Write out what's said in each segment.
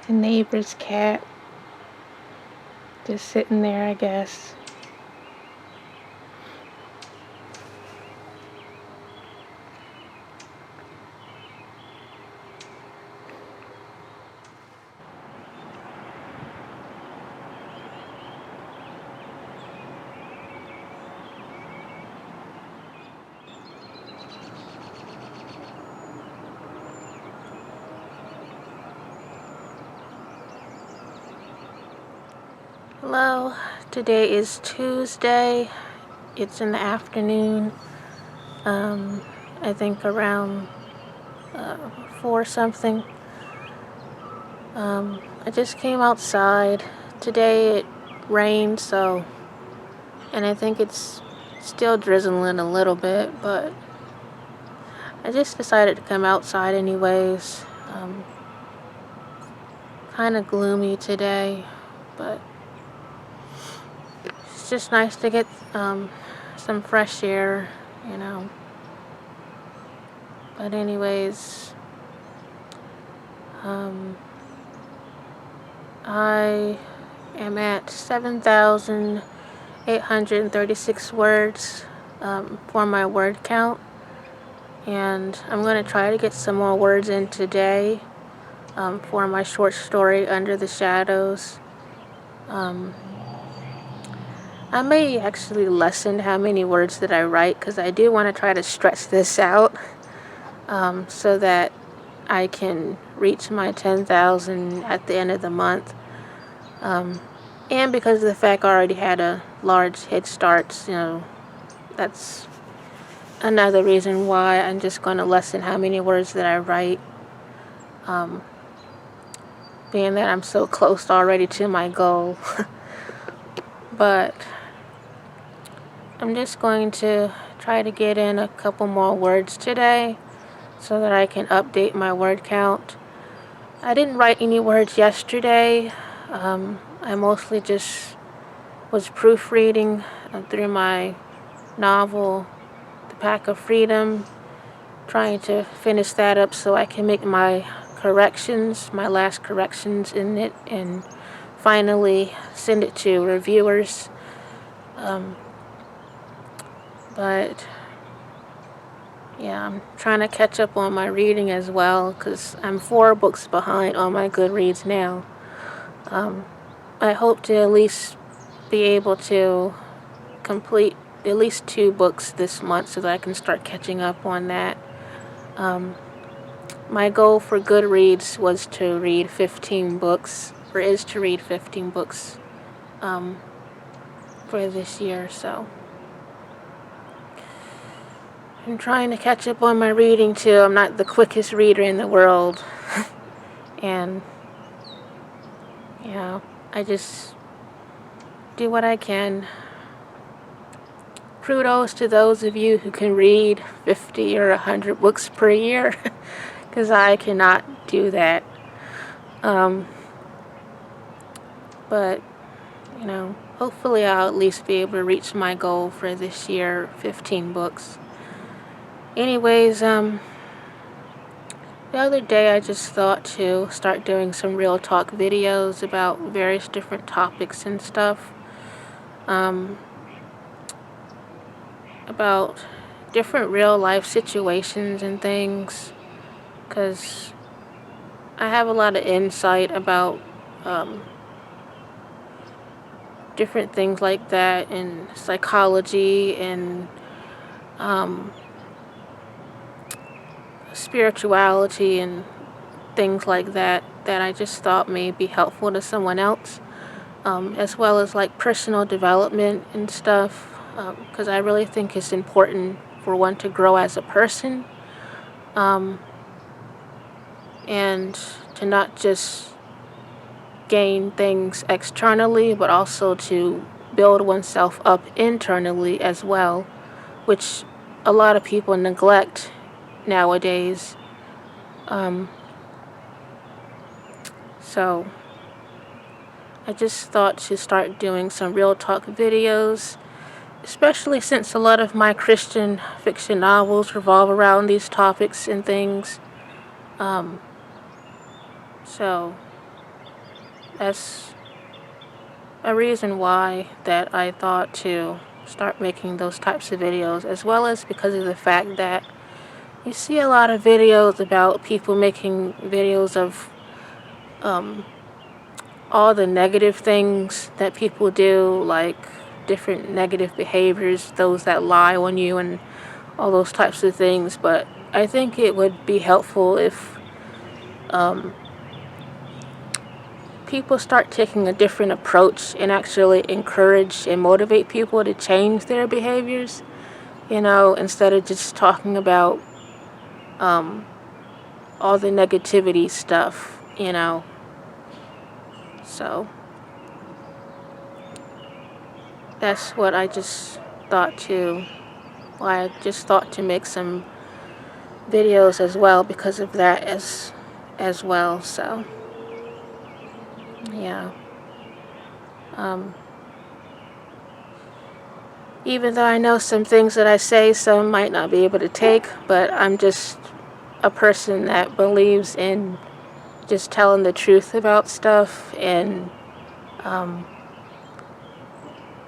The neighbor's cat. Just sitting there, I guess. Hello, today is Tuesday. It's in the afternoon. I think around 4 something. I just came outside. Today it rained, and I think it's still drizzling a little bit, but I just decided to come outside anyways. Kind of gloomy today, but it's just nice to get some fresh air, But anyways, I am at 7,836 words for my word count, and I'm going to try to get some more words in today for my short story, Under the Shadows. I may actually lessen how many words that I write, because I do want to try to stretch this out so that I can reach my 10,000 at the end of the month. And because of the fact I already had a large head start, that's another reason why I'm just going to lessen how many words that I write. Being that I'm so close already to my goal. But I'm just going to try to get in a couple more words today so that I can update my word count. I didn't write any words yesterday. I mostly just was proofreading through my novel, The Pack of Freedom, trying to finish that up so I can make my last corrections in it, and finally send it to reviewers. But yeah, I'm trying to catch up on my reading as well, because I'm 4 books behind on my Goodreads now. I hope to at least be able to complete at least 2 books this month so that I can start catching up on that. My goal for Goodreads was to read 15 books, or is to read 15 books for this year, so I'm trying to catch up on my reading too. I'm not the quickest reader in the world. And I just do what I can. Kudos to those of you who can read 50 or 100 books per year, because I cannot do that. But, hopefully I'll at least be able to reach my goal for this year, 15 books. Anyways, the other day I just thought to start doing some real talk videos about various different topics and stuff. About different real life situations and things, because I have a lot of insight about different things like that in psychology and spirituality and things like that I just thought may be helpful to someone else, as well as like personal development and stuff, because I really think it's important for one to grow as a person, and to not just gain things externally, but also to build oneself up internally as well, which a lot of people neglect nowadays. So I just thought to start doing some real talk videos, especially since a lot of my Christian fiction novels revolve around these topics and things. So that's a reason why that I thought to start making those types of videos, as well as because of the fact that you see a lot of videos about people making videos of all the negative things that people do, like different negative behaviors, those that lie on you and all those types of things. But I think it would be helpful if people start taking a different approach and actually encourage and motivate people to change their behaviors, instead of just talking about all the negativity stuff. So that's what I just thought to, why I just thought to make some videos as well, because of that as well. So yeah. Even though I know some things that I say some might not be able to take, but I'm just a person that believes in just telling the truth about stuff and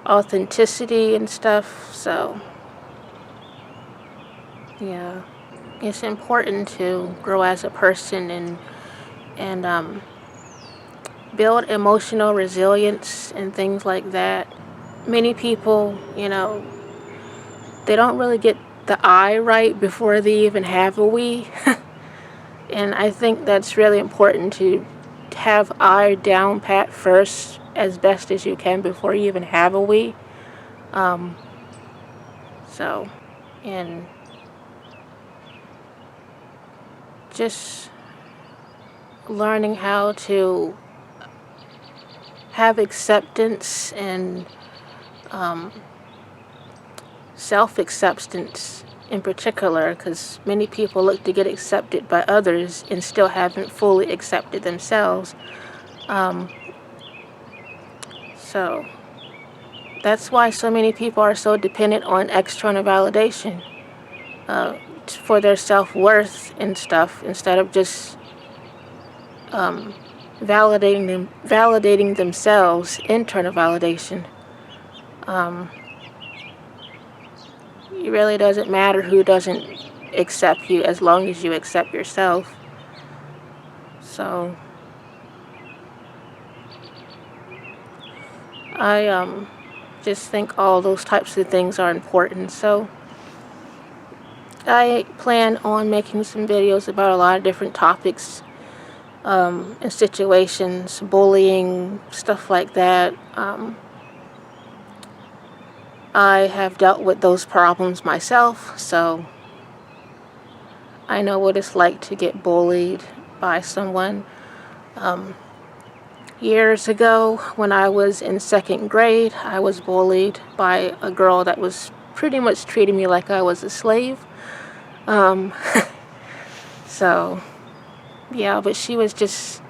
authenticity and stuff. So yeah, it's important to grow as a person and build emotional resilience and things like that. Many people, they don't really get the I right before they even have a we. And I think that's really important to have I down pat first as best as you can before you even have a we. And just learning how to have acceptance and self-acceptance in particular, because many people look to get accepted by others and still haven't fully accepted themselves. So that's why so many people are so dependent on external validation for their self-worth and stuff, instead of just validating themselves, internal validation. It really doesn't matter who doesn't accept you as long as you accept yourself. So I just think all those types of things are important. So I plan on making some videos about a lot of different topics and situations, bullying, stuff like that. I have dealt with those problems myself, so I know what it's like to get bullied by someone. Years ago, when I was in 2nd grade, I was bullied by a girl that was pretty much treating me like I was a slave. So, yeah, but she was just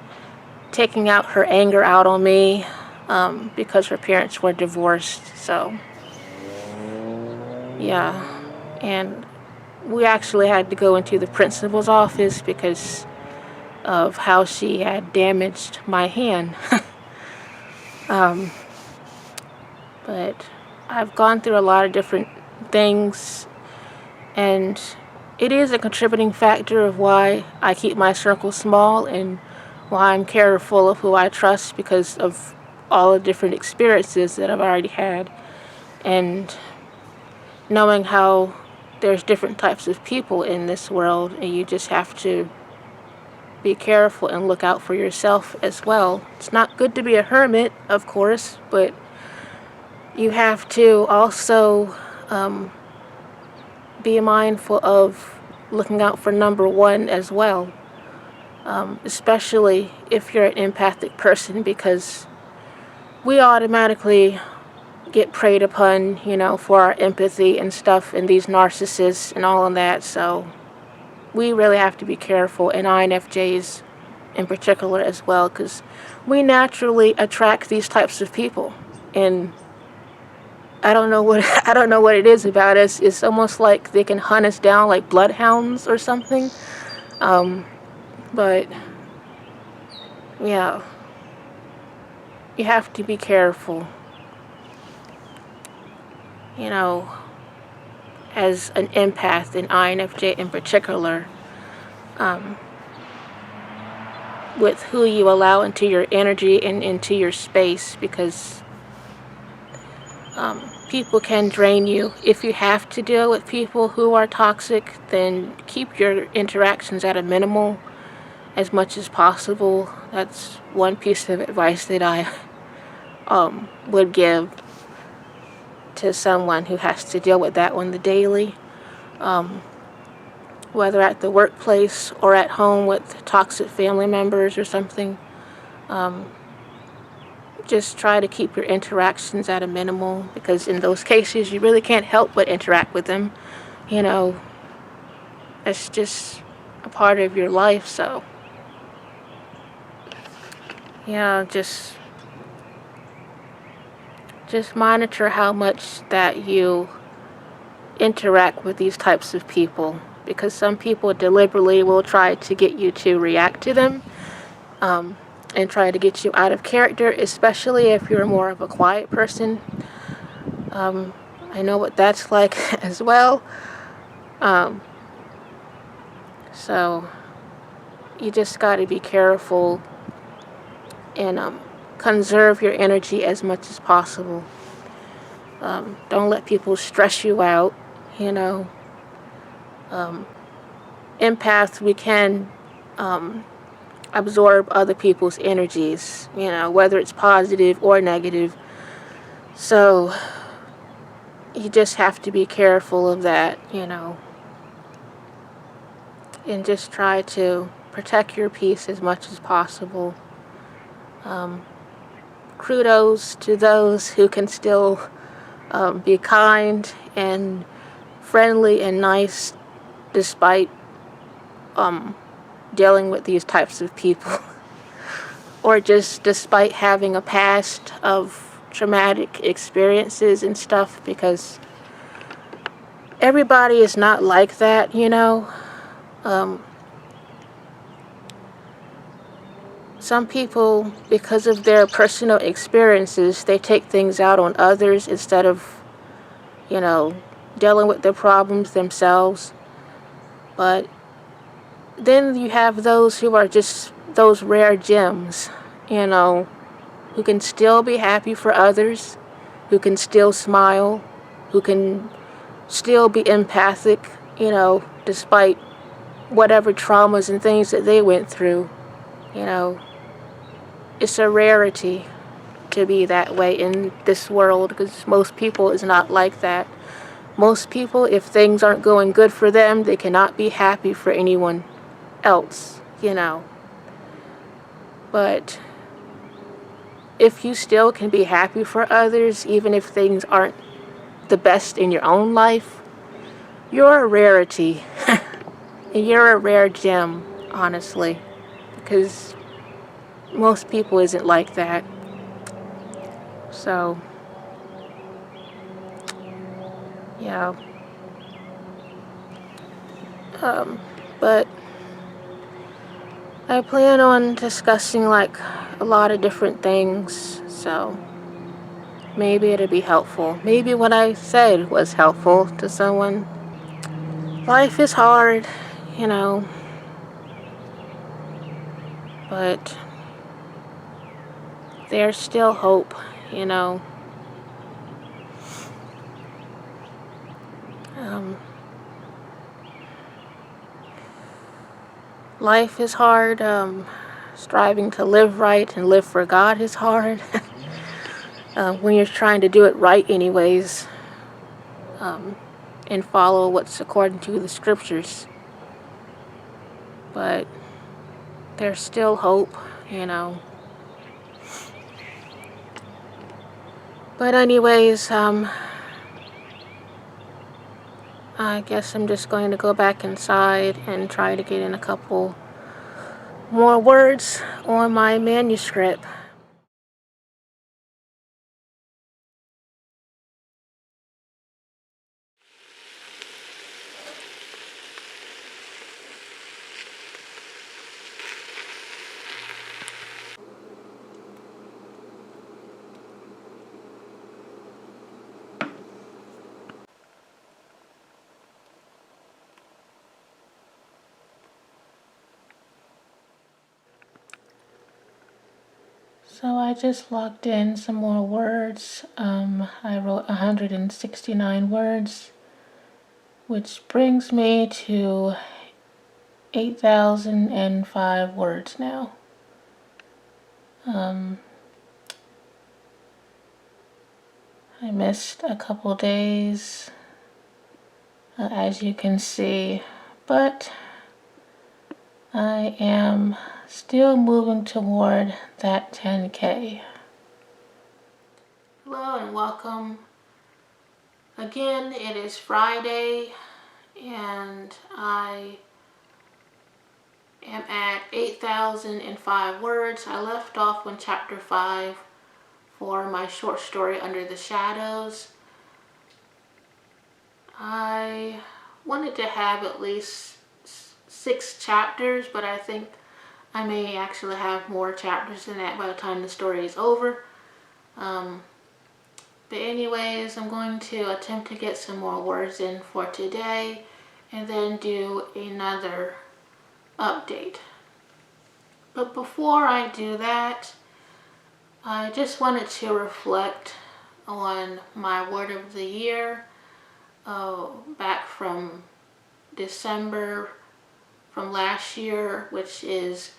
taking out her anger out on me because her parents were divorced. So yeah, and we actually had to go into the principal's office because of how she had damaged my hand. But I've gone through a lot of different things, and it is a contributing factor of why I keep my circle small and why I'm careful of who I trust, because of all the different experiences that I've already had, and knowing how there's different types of people in this world, and you just have to be careful and look out for yourself as well. It's not good to be a hermit, of course, but you have to also be mindful of looking out for number one as well, especially if you're an empathic person, because we automatically get preyed upon, for our empathy and stuff, and these narcissists and all of that. So we really have to be careful, and INFJs in particular as well, because we naturally attract these types of people. And I don't know what it is about us. It's almost like they can hunt us down like bloodhounds or something. But yeah, you have to be careful, you know, as an empath, an INFJ in particular, with who you allow into your energy and into your space, because people can drain you. If you have to deal with people who are toxic, then keep your interactions at a minimal as much as possible. That's one piece of advice that I would give to someone who has to deal with that on the daily, whether at the workplace or at home with toxic family members or something. Just try to keep your interactions at a minimal, because in those cases you really can't help but interact with them. You know, that's just a part of your life. So yeah, just monitor how much that you interact with these types of people, because some people deliberately will try to get you to react to them, and try to get you out of character, especially if you're more of a quiet person. I know what that's like as well. So you just got to be careful and conserve your energy as much as possible. Don't let people stress you out, you know. Empaths, we can absorb other people's energies, you know, whether it's positive or negative. So you just have to be careful of that, you know, and just try to protect your peace as much as possible. Kudos to those who can still be kind and friendly and nice despite dealing with these types of people, or just despite having a past of traumatic experiences and stuff, because everybody is not like that, you know. Some people, because of their personal experiences, they take things out on others instead of, you know, dealing with their problems themselves. But then you have those who are just those rare gems, you know, who can still be happy for others, who can still smile, who can still be empathic, you know, despite whatever traumas and things that they went through. You know, it's a rarity to be that way in this world, because most people is not like that. Most people, if things aren't going good for them, they cannot be happy for anyone else, you know. But if you still can be happy for others, even if things aren't the best in your own life, you're a rarity. And you're a rare gem, honestly, because most people isn't like that. So, yeah. But I plan on discussing like a lot of different things, so maybe it'll be helpful. Maybe what I said was helpful to someone. Life is hard, you know, but there's still hope, you know. Life is hard. Striving to live right and live for God is hard. When you're trying to do it right anyways, and follow what's according to the scriptures. But there's still hope, you know. But anyways, I guess I'm just going to go back inside and try to get in a couple more words on my manuscript. So I just logged in some more words. I wrote 169 words, which brings me to 8,005 words now. I missed a couple days, as you can see, but I am still moving toward that 10K. Hello and welcome. Again, it is Friday and I am at 8,005 words. I left off on chapter 5 for my short story Under the Shadows. I wanted to have at least 6 chapters, but I think I may actually have more chapters than that by the time the story is over. But anyways, I'm going to attempt to get some more words in for today and then do another update. But before I do that, I just wanted to reflect on my word of the year back from December from last year, which is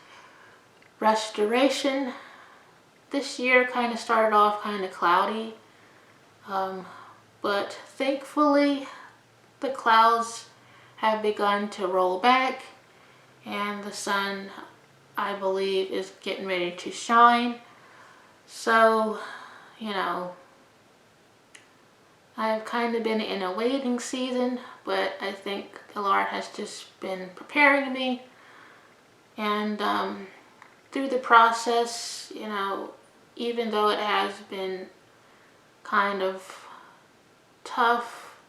restoration. This year kind of started off kind of cloudy, but thankfully the clouds have begun to roll back and the sun, I believe, is getting ready to shine. So, I've kind of been in a waiting season, but I think the Lord has just been preparing me. And through the process, even though it has been kind of tough,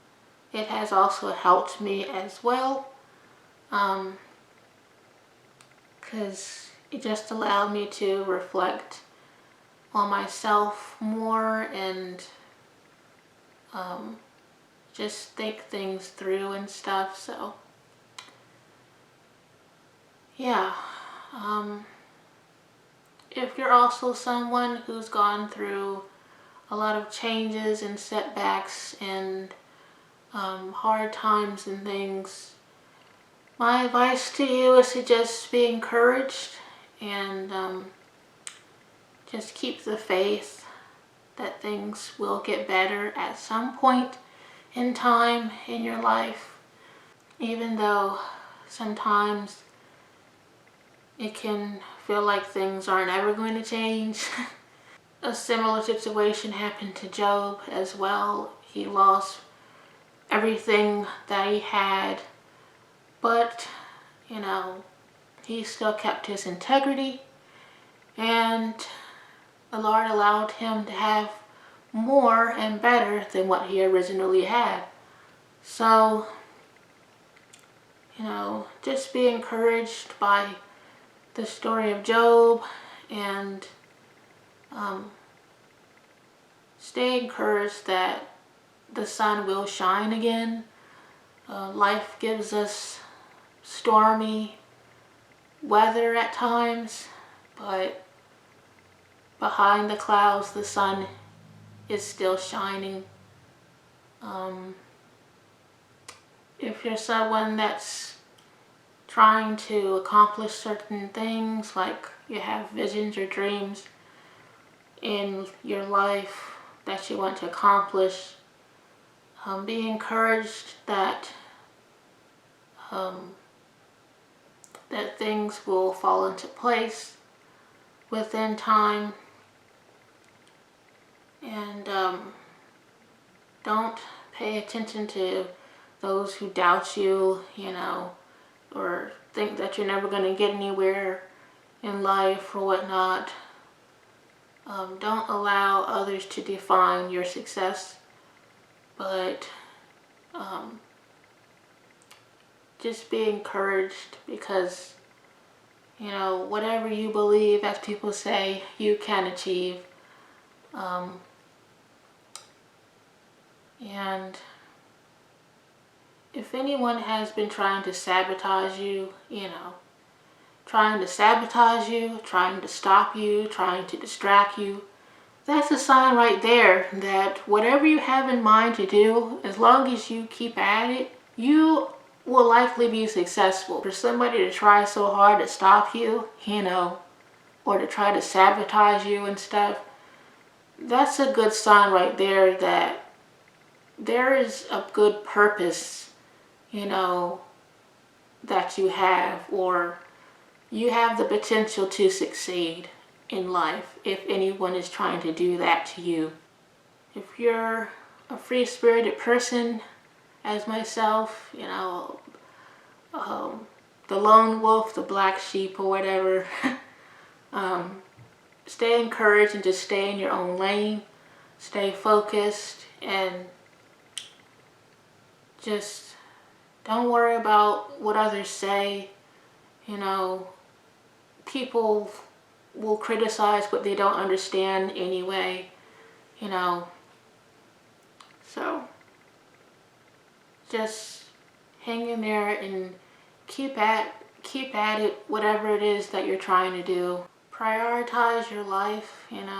it has also helped me as well. Because it just allowed me to reflect on myself more and just think things through and stuff. So yeah, if you're also someone who's gone through a lot of changes and setbacks and hard times and things, my advice to you is to just be encouraged and just keep the faith that things will get better at some point in time in your life, even though sometimes it can feel like things aren't ever going to change. A similar situation happened to Job as well. He lost everything that he had, but he still kept his integrity, and the Lord allowed him to have more and better than what he originally had. So, just be encouraged by the story of Job and stay encouraged that the sun will shine again. Life gives us stormy weather at times, but behind the clouds the sun is still shining. If you're someone that's trying to accomplish certain things, like you have visions or dreams in your life that you want to accomplish, be encouraged that that things will fall into place within time, and don't pay attention to those who doubt you, or think that you're never going to get anywhere in life or whatnot. Don't allow others to define your success, but just be encouraged, because whatever you believe, as people say, you can achieve. And if anyone has been trying to sabotage you, trying to sabotage you, trying to stop you, trying to distract you, that's a sign right there that whatever you have in mind to do, as long as you keep at it, you will likely be successful. For somebody to try so hard to stop you, or to try to sabotage you and stuff, that's a good sign right there that there is a good purpose, that you have, or you have the potential to succeed in life if anyone is trying to do that to you. If you're a free-spirited person, as myself, the lone wolf, the black sheep, or whatever, stay encouraged and just stay in your own lane, stay focused, and just don't worry about what others say. People will criticize what they don't understand anyway, so just hang in there and keep at it, whatever it is that you're trying to do. Prioritize your life, and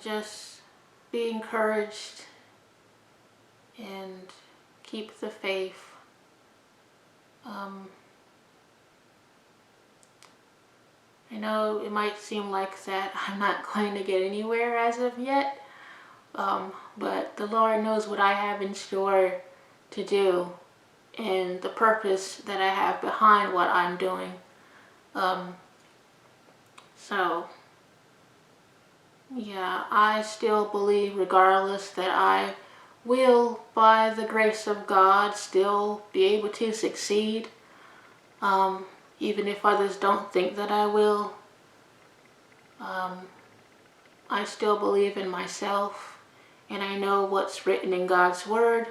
just be encouraged and keep the faith. I know it might seem like that I'm not going to get anywhere as of yet, but the Lord knows what I have in store to do and the purpose that I have behind what I'm doing. So yeah, I still believe, regardless, that I will, by the grace of God, still be able to succeed, even if others don't think that I will. I still believe in myself, and I know what's written in God's Word,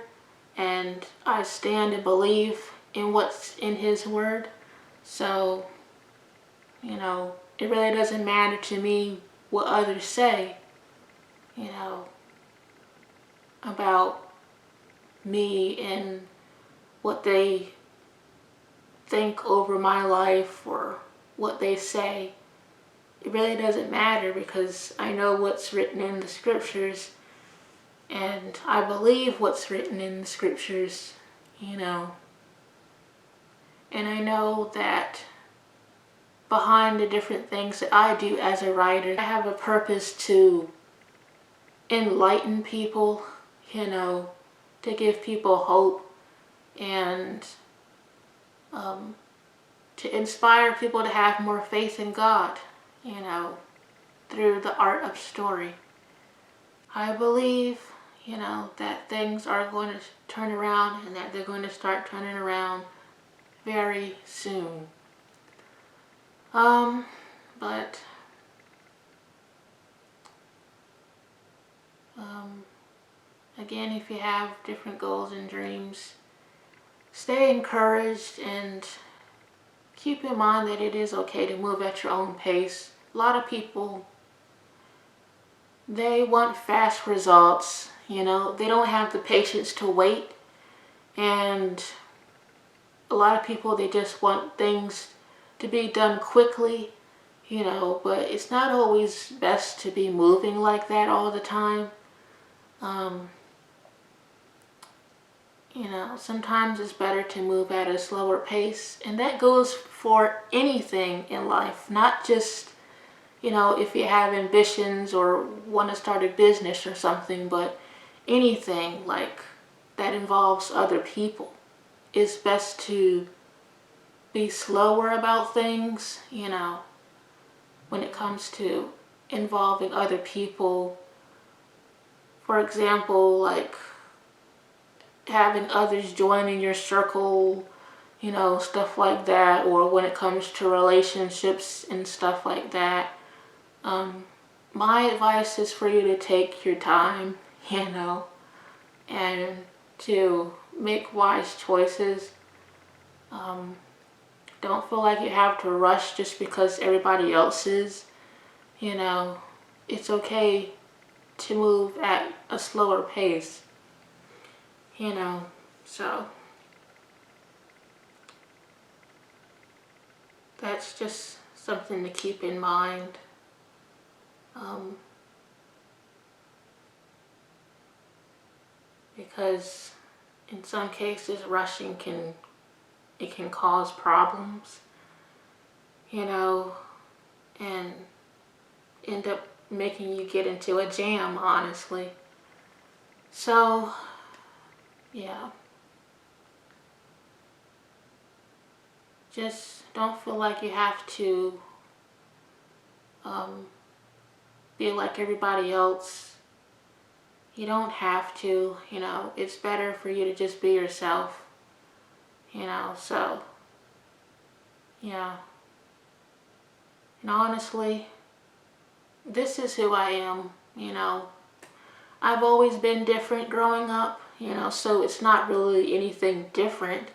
and I stand and believe in what's in His Word. So, it really doesn't matter to me what others say, about me and what they think over my life or what they say. It really doesn't matter, because I know what's written in the scriptures, and I believe what's written in the scriptures, and I know that behind the different things that I do as a writer, I have a purpose to enlighten people, to give people hope, and to inspire people to have more faith in God, through the art of story. I believe, that things are going to turn around, and that they're going to start turning around very soon. But again, if you have different goals and dreams, stay encouraged and keep in mind that it is okay to move at your own pace. A lot of people, they want fast results, they don't have the patience to wait, and a lot of people, they just want things to be done quickly, but it's not always best to be moving like that all the time. Sometimes it's better to move at a slower pace, and that goes for anything in life, not just, if you have ambitions or want to start a business or something, but anything like that involves other people. It's best to be slower about things, when it comes to involving other people. For example, like having others join in your circle, stuff like that, or when it comes to relationships and stuff like that. My advice is for you to take your time, and to make wise choices. Don't feel like you have to rush just because everybody else is. It's okay to move at a slower pace. So that's just something to keep in mind. Because in some cases rushing can cause problems, and end up making you get into a jam, honestly. So, yeah. Just don't feel like you have to be like everybody else. You don't have to, it's better for you to just be yourself, so, yeah. And honestly, this is who I am, I've always been different growing up, so it's not really anything different,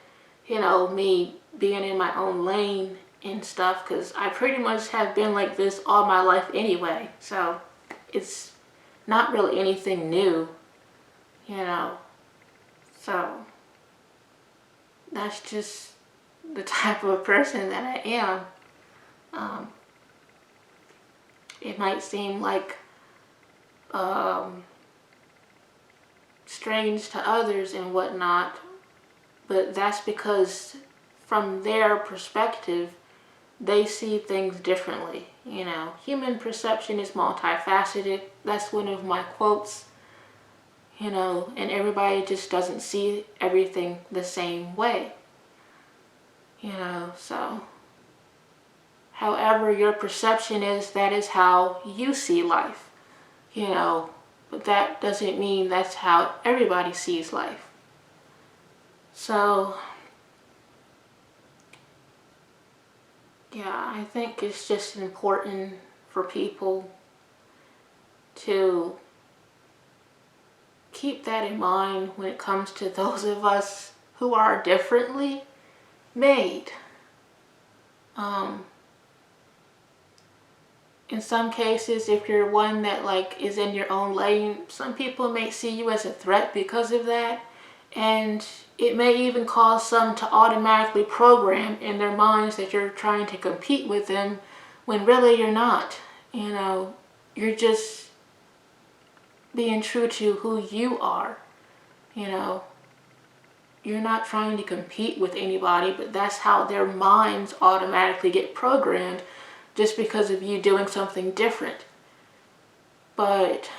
me being in my own lane and stuff, because I pretty much have been like this all my life anyway, so it's not really anything new, so that's just the type of person that I am. It might seem like strange to others and whatnot, but that's because from their perspective, they see things differently. Human perception is multifaceted. That's one of my quotes, and everybody just doesn't see everything the same way, so however your perception is, that is how you see life, but that doesn't mean that's how everybody sees life. So, yeah, I think it's just important for people to keep that in mind when it comes to those of us who are differently made. In some cases, if you're one that is in your own lane, some people may see you as a threat because of that, and it may even cause some to automatically program in their minds that you're trying to compete with them, when really you're not. You're just being true to who you are. You're not trying to compete with anybody, but that's how their minds automatically get programmed, just because of you doing something different. But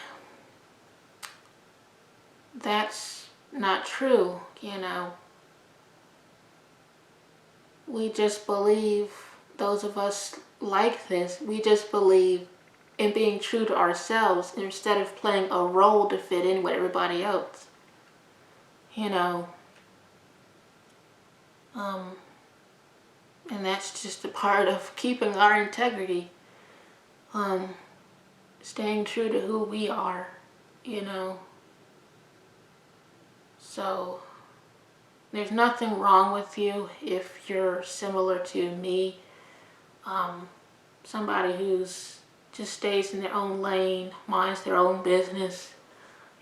that's not true, We just believe, those of us like this, we just believe in being true to ourselves instead of playing a role to fit in with everybody else. And that's just a part of keeping our integrity. Staying true to who we are, So, there's nothing wrong with you if you're similar to me. Somebody who's just stays in their own lane, minds their own business.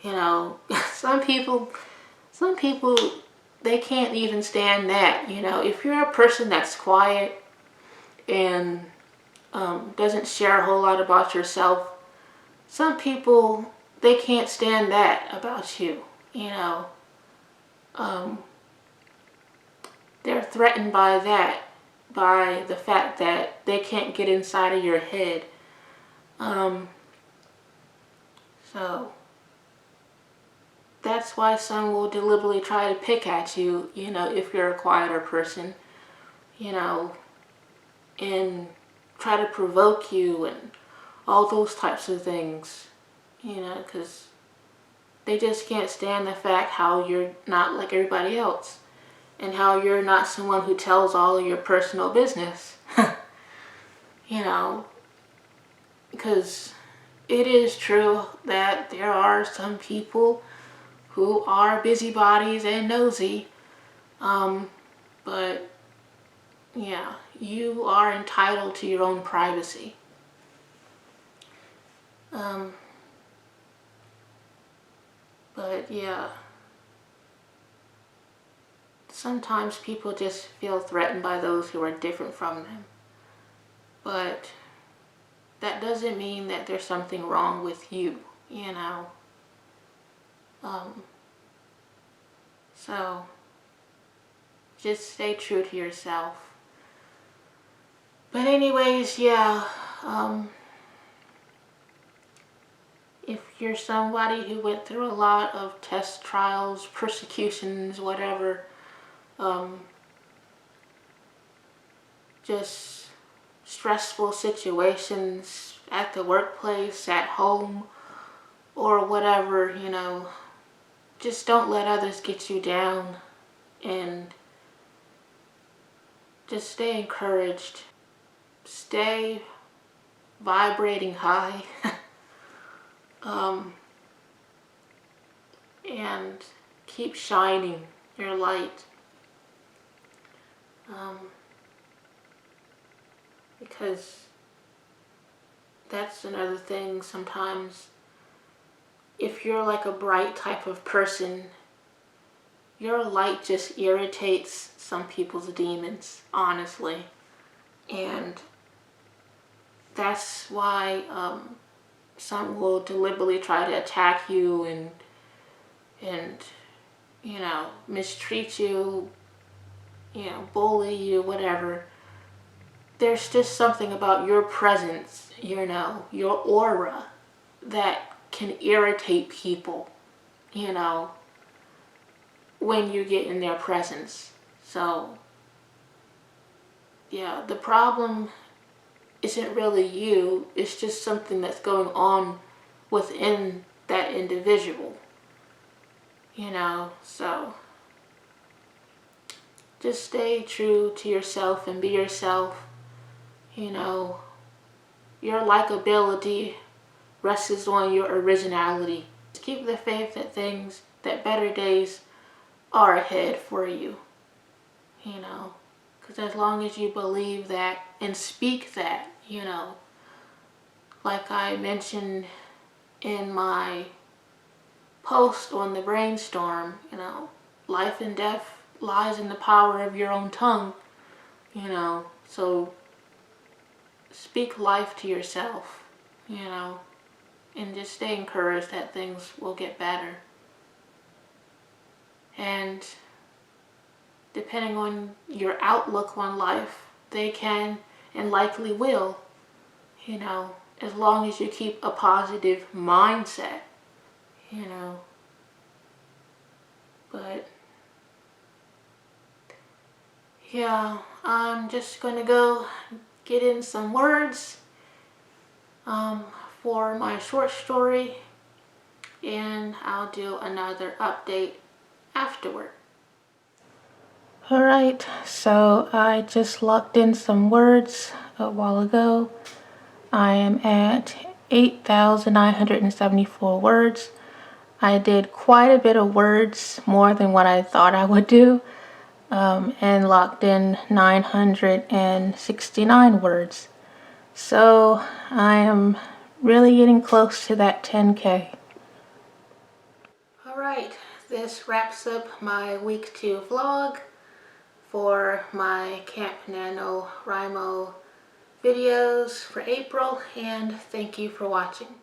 Some people, they can't even stand that. If you're a person that's quiet and doesn't share a whole lot about yourself, some people, they can't stand that about you. They're threatened by that, by the fact that they can't get inside of your head. So that's why some will deliberately try to pick at you, if you're a quieter person, and try to provoke you and all those types of things, because they just can't stand the fact how you're not like everybody else, and how you're not someone who tells all of your personal business. Because it is true that there are some people who are busybodies and nosy, but yeah, you are entitled to your own privacy. But yeah, sometimes people just feel threatened by those who are different from them. but that doesn't mean that there's something wrong with you, you know. So just stay true to yourself. But anyways, yeah, if you're somebody who went through a lot of tests, trials, persecutions, whatever, just stressful situations at the workplace, at home, or whatever, you know, just don't let others get you down, and just stay encouraged. Stay vibrating high. And keep shining your light. Because that's another thing sometimes. If you're like a bright type of person, your light just irritates some people's demons, honestly. And that's why some will deliberately try to attack you and you know, mistreat you, you know, bully you, whatever. There's just something about your presence, you know, your aura, that can irritate people, you know, when you get in their presence. So, yeah, the problem isn't really you, it's just something that's going on within that individual, you know. So just stay true to yourself and be yourself, you know. Your likability rests on your originality. Just keep the faith that better days are ahead for you, you know. Because as long as you believe that and speak that, you know, like I mentioned in my post on the brainstorm, you know, life and death lies in the power of your own tongue, you know. So speak life to yourself, you know, and just stay encouraged that things will get better. And depending on your outlook on life, they can and likely will, you know, as long as you keep a positive mindset, you know. But yeah, I'm just gonna go get in some words for my short story, and I'll do another update afterward. Alright, so I just locked in some words a while ago. I am at 8,974 words. I did quite a bit of words, more than what I thought I would do, and locked in 969 words. So I am really getting close to that 10K. Alright, this wraps up my week 2 vlog for my Camp NaNoWriMo videos for April, and thank you for watching.